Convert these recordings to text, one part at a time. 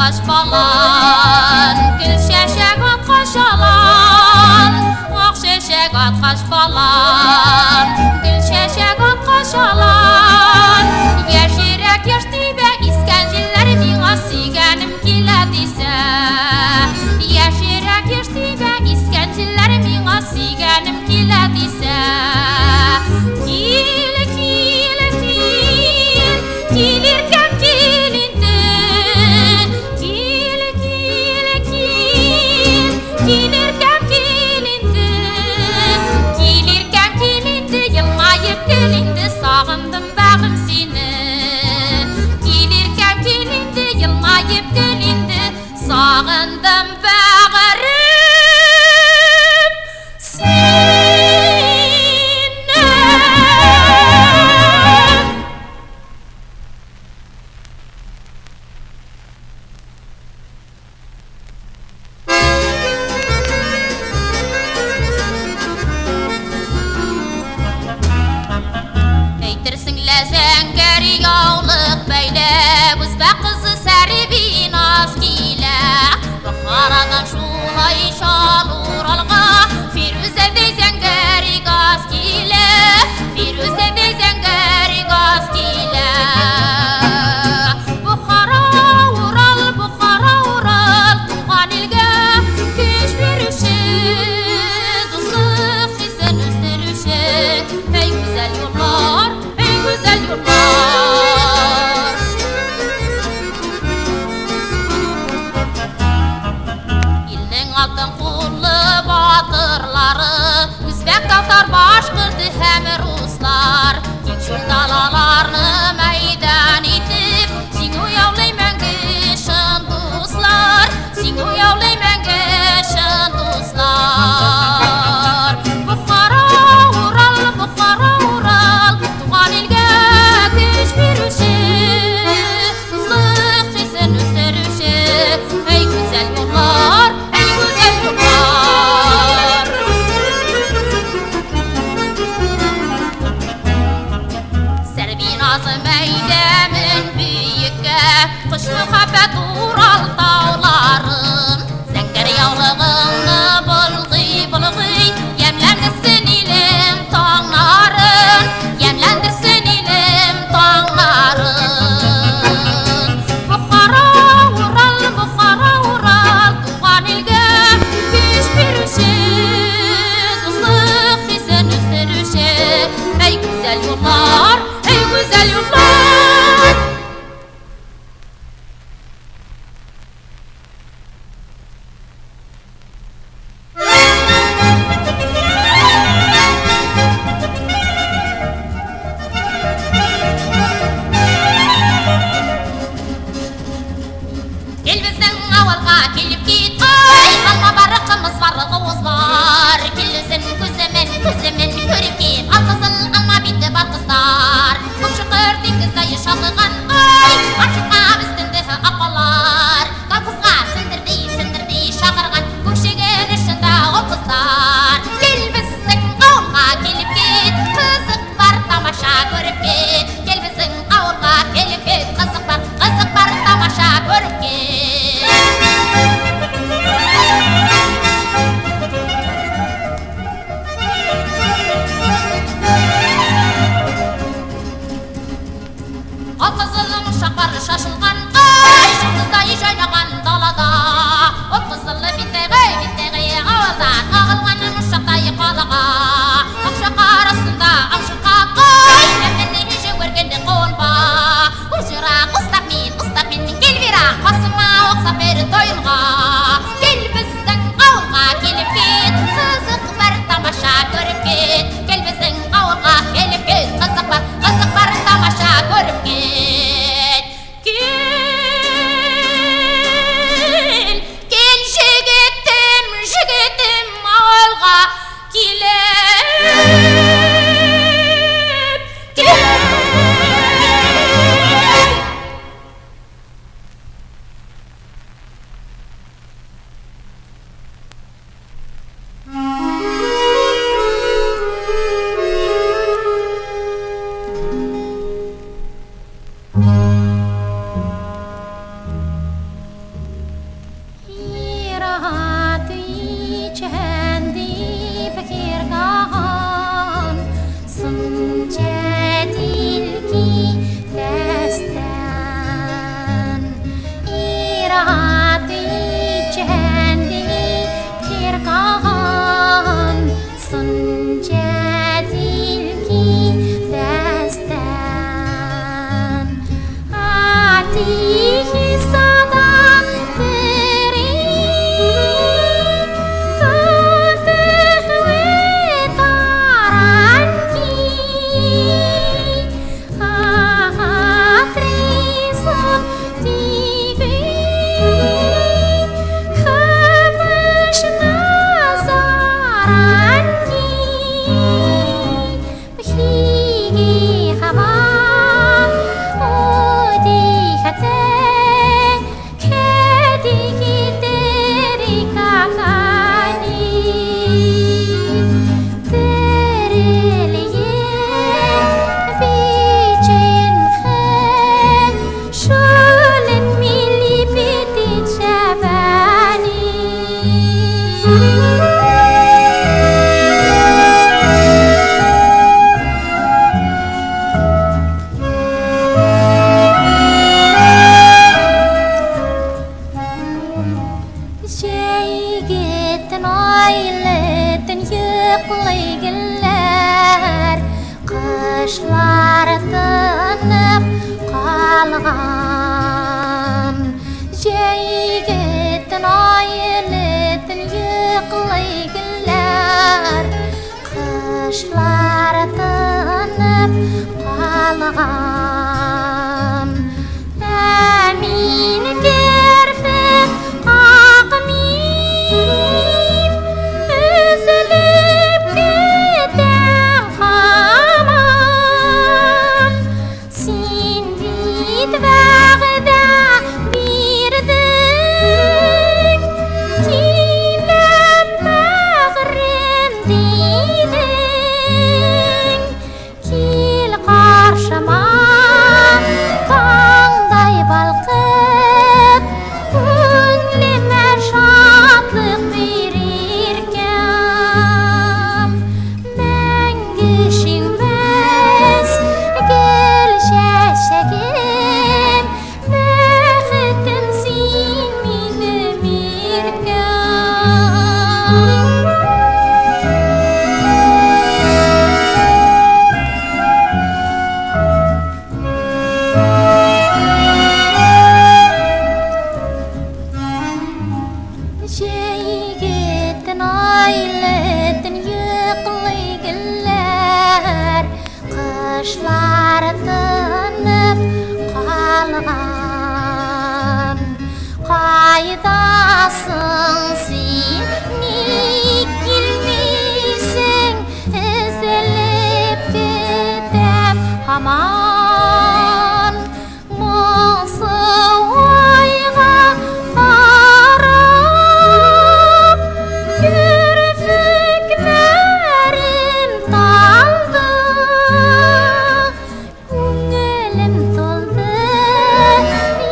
atkaç balan, gül şeşek atkaç alan, ak şeşek atkaç balan, gül şeşek atkaç alan. Yaşirak yaştibe iskenciler bina sigenim kiledise. Yaşirak yaştibe iskenciler bina sigenim kiledise. Sağındım bağım seni. Gelirken gelindi, yılmayıp gelindi. Sağındım bağırım seni. Zengeri yağlık beyle Uzbek kızı serbi naz gile Bukharadan şulay şalur alga Firuze de zengeri gaz gile Firuze de zengeri gaz gile Bukhara ural Tuğan ilge Keş verüşe Dostluk hisen üstürüşe Ey güzel yollar güzel yollar. İlin altın kullu batırları Üzbek Tatar Başkırdı hem Ruslar Kekşul dalalarını meydan etip Şingu yavlaymen geçin dostlar Şingu yavlaymen geçin dostlar Bukhara ural Tuğan ilge Ey güzel yollar, ey güzel yollar. Serbinazı meylemin büyükke Kış muhabbet ural dağların Zenger yavlığını bılgıy Yemlendirsin ilim tağların Yemlendirsin ilim tağların Bukhara ural Tuğan ilge Güç birüşe Dostluk hisen üstürüşe Ey güzel yollar, ey güzel yollar. Gel bizden avalga kelip git ay Alma barıqımız varlığımız var Kelirsin көзімен көріп кет Al kızın alma bitti bak kızlar Көп шықыр деңгізді шалыған ay Ашыққа біздіңді ақбалар Кал қызға сіндірдей шақырған Көкшеген ішінде ол қыздар Кел біздің ауылға келіп кет Қызық бар тамаша көріп кет Кел біздің ауылға келіп кет Қызық бар тамаша көріп кет Al kızılın uşakları şaşılgan ay Şıldızday жайнаған далада От kızılı bittegi ağıldan Ağılғанын uşaqтай қалаға Ақшақ арасында амшыққа қой Әмінді жегергенде қонба Ұжырақ ұстап мен Кел бері қасыма оқсап бері тойынға Кел біздің ауылға келіп кет Қызық бар тамаша көріп кет Кел біздің ауылға келіп кет Қызық бар тамаша көріп кет Кел жігітім ауылға келіп tınıp kalgan Jeygetin ayletin yıklay güller Kışlar tınıp kalgan Amin gerfet akmin Üzülüp gidem haman Sin bit vağda birdin Tilem bağrım didin Kil karşıma Tağday balkıp Könlüme şadlık verirken Mengişinmez gel şeşegin Bəxtim sin minim irken Jeygetin ayletin yıklay güller Kışlar tınıp kalgan Kaydasın sen nik gelmeysen Üzülüp gidem haman Musu oyga qarab Kirpiklerim taldı Köngülüm toldu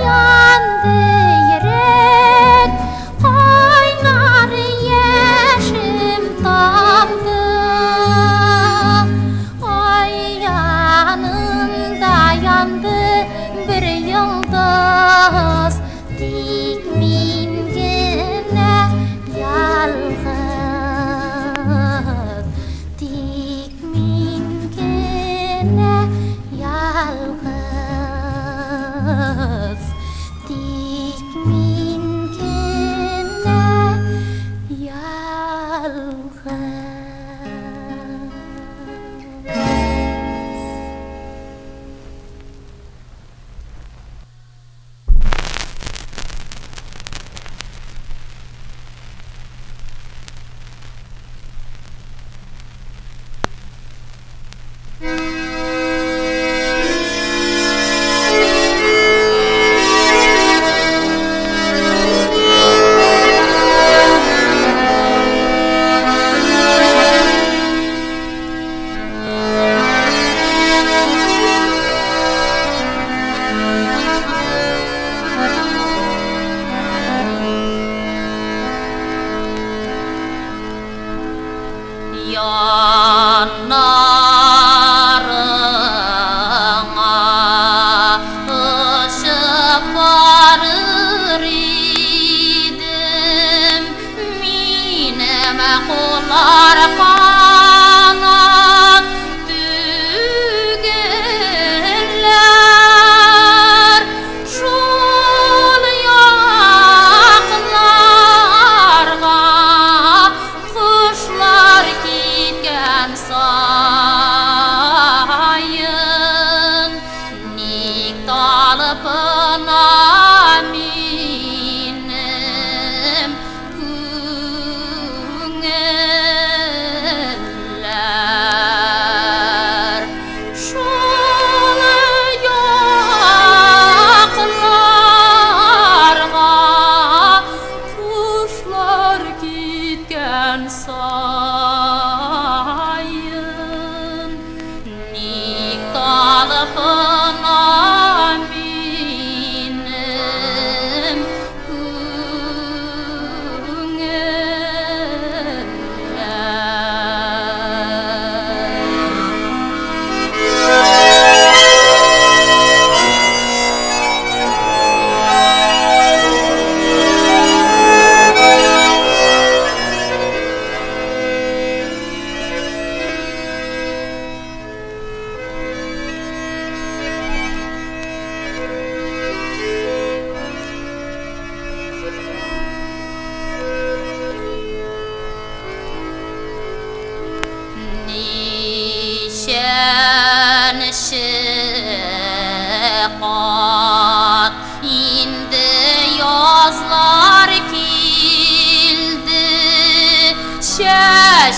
yandı yürek Kaynar yaşım tamdı Ay yanında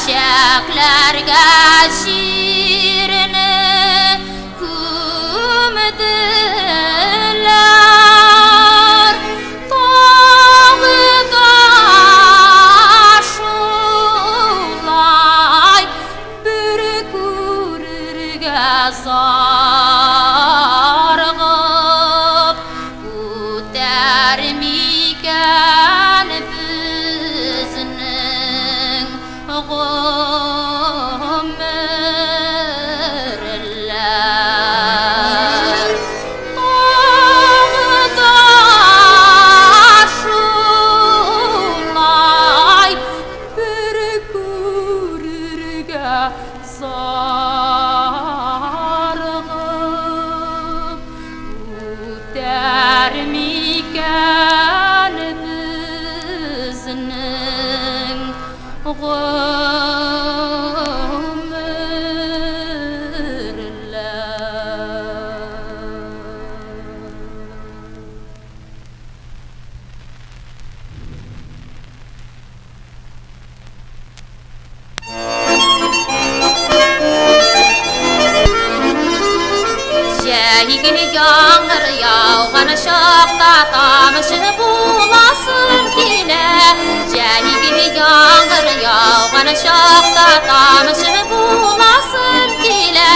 şeşeklerge şirini kumdiler Dağda şulay bir kurirge sargıp Utermiken bizning g'o'mirlar Dağda şulay bir kurirge sargıp Utermiken bizning g'o'mirlar Şehigini yağmur yağğan şaqta tamışı bulasın kile Şehigini yağmur yağğan şaqta tamışı bulasın kile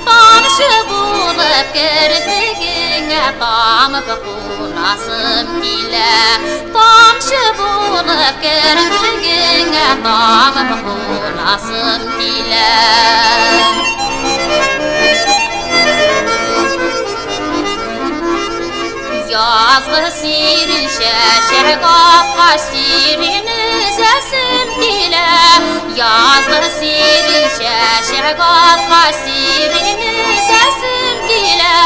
Tamışı bulup kirpigine tamıp bulasın kile Tamışı bulup kirpigine tamıp bulasın kile Yazgı sirin şeşer qaqaş sirini sesim dile Yazgı sirin şeşer qaqaş sirini sesim dile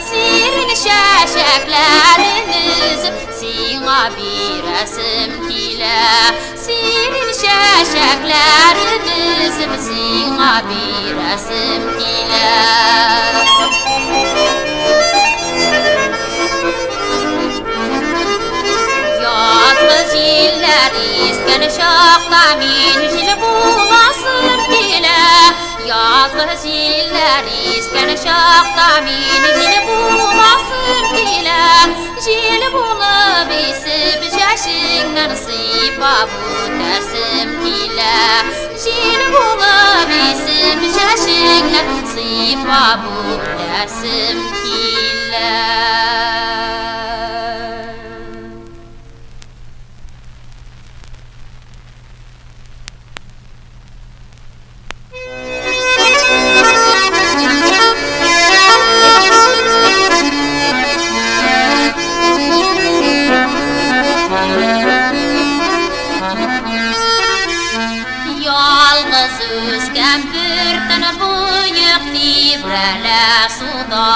Sirin şeşeklerimiz sina bir resim dile Sirin şeşeklerimiz sina bir resim dile Yazgı jiller isken şaqta min jil bulasın dile Yazgı jiller isken şaqta min jil bulasın dile Jil bulup isip şeşinden sipa bu tersim dile Jil bulup isip şeşinden sipa bu tersim dile Yalnız üzgen birden buyuk libreler suda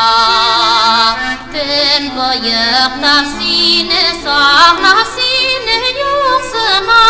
Tün buyuk tavsini sağla seni yoksuna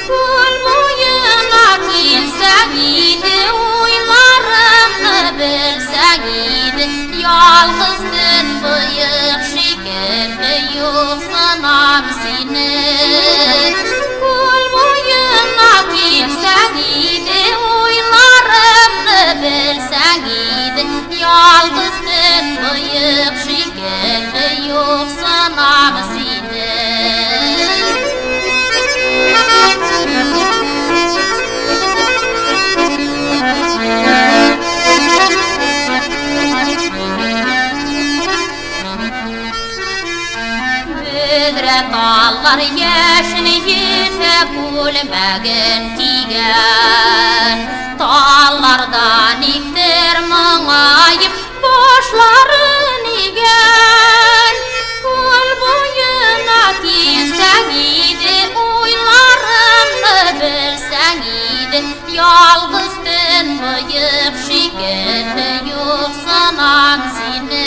Kul buyuna kilsen iyiydi uylarımı bilsen iyiydi Yalnız tün buyuk şekilde yoksunam seni Kul buyuna kilsen iyiydi uylarımı bilsen iyiydi Yalnız tün buyuk şekilde yoksunam seni Müdre dallar yeşil yüze gülmegin tigen Dallardan iktir mağayıp boşların igen Kul boyuna kilsen iyiydi uylarımı bilsen iyiydi Yalnız tün bıyık şekilde yoksanam seni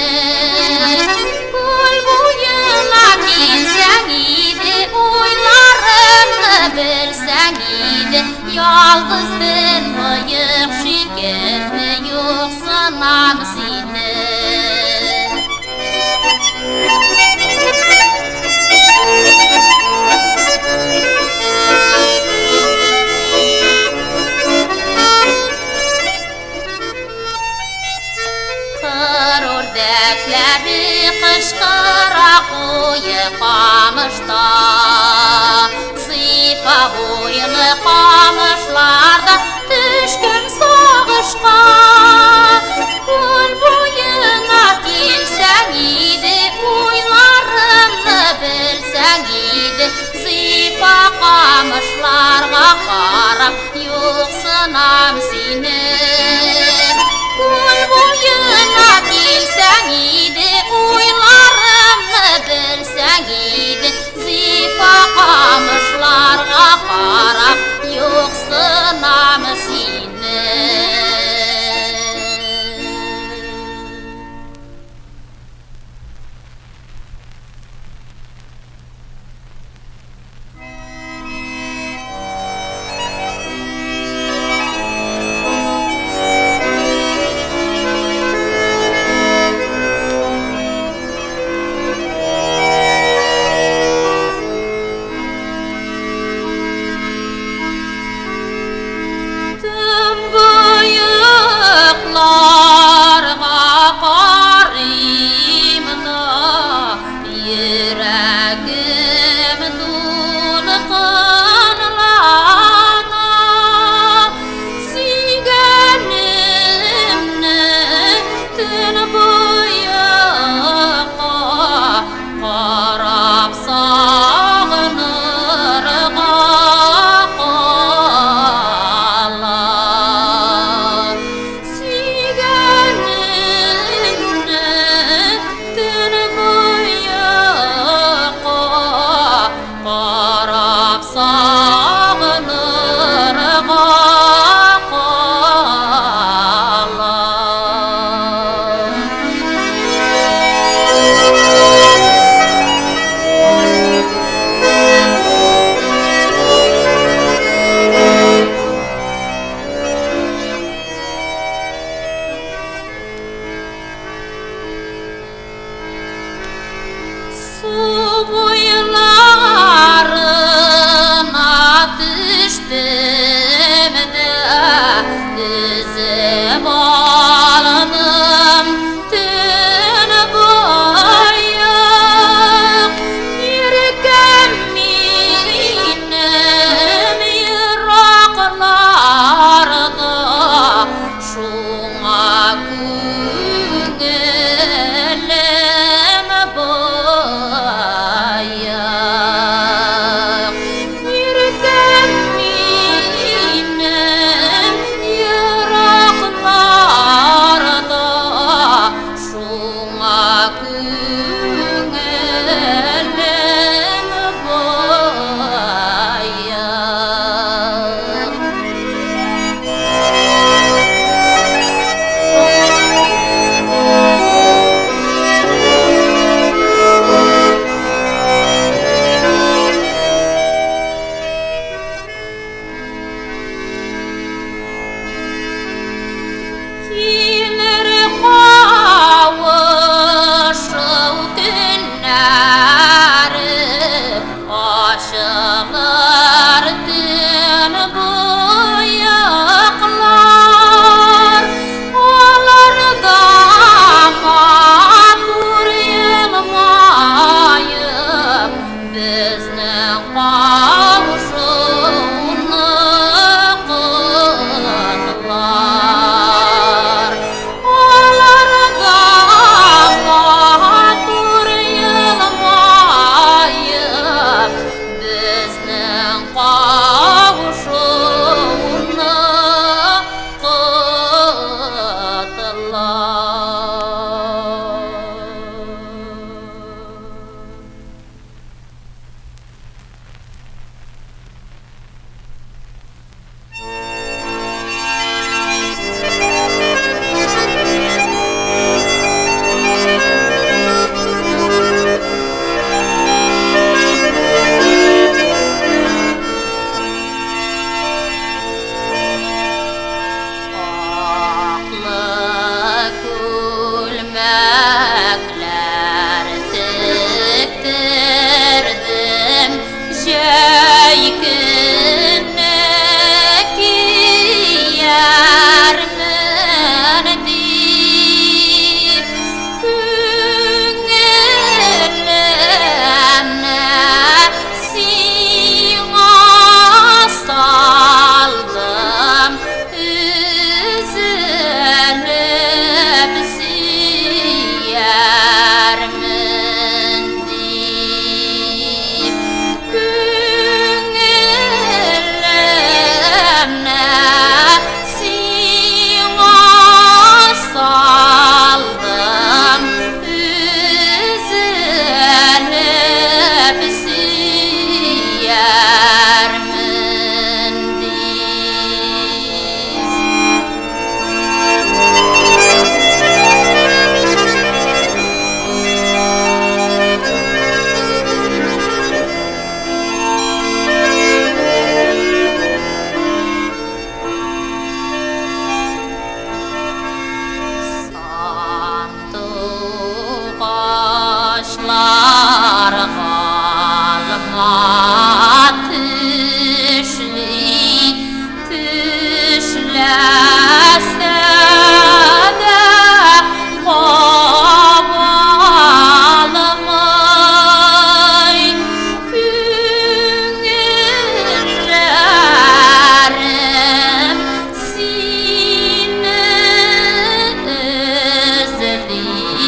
Kul boyuna kilsen iyiydi uylarımı bilsen iyiydi Yalnız tün bıyık şekilde yoksanam seni Yürekleri kışkıra koyu kamışta Zifa boyunu kamışlarda düşkün soğuşka Kul boyuna gelsen idi Uylarını bilsen idi Zifa kamışlarga karab Yoksınam seni Kul boyuna gelsen idi Uylarını bilsen idi Zifa kamışlarga karab Yoksınam seni Yeah. Ey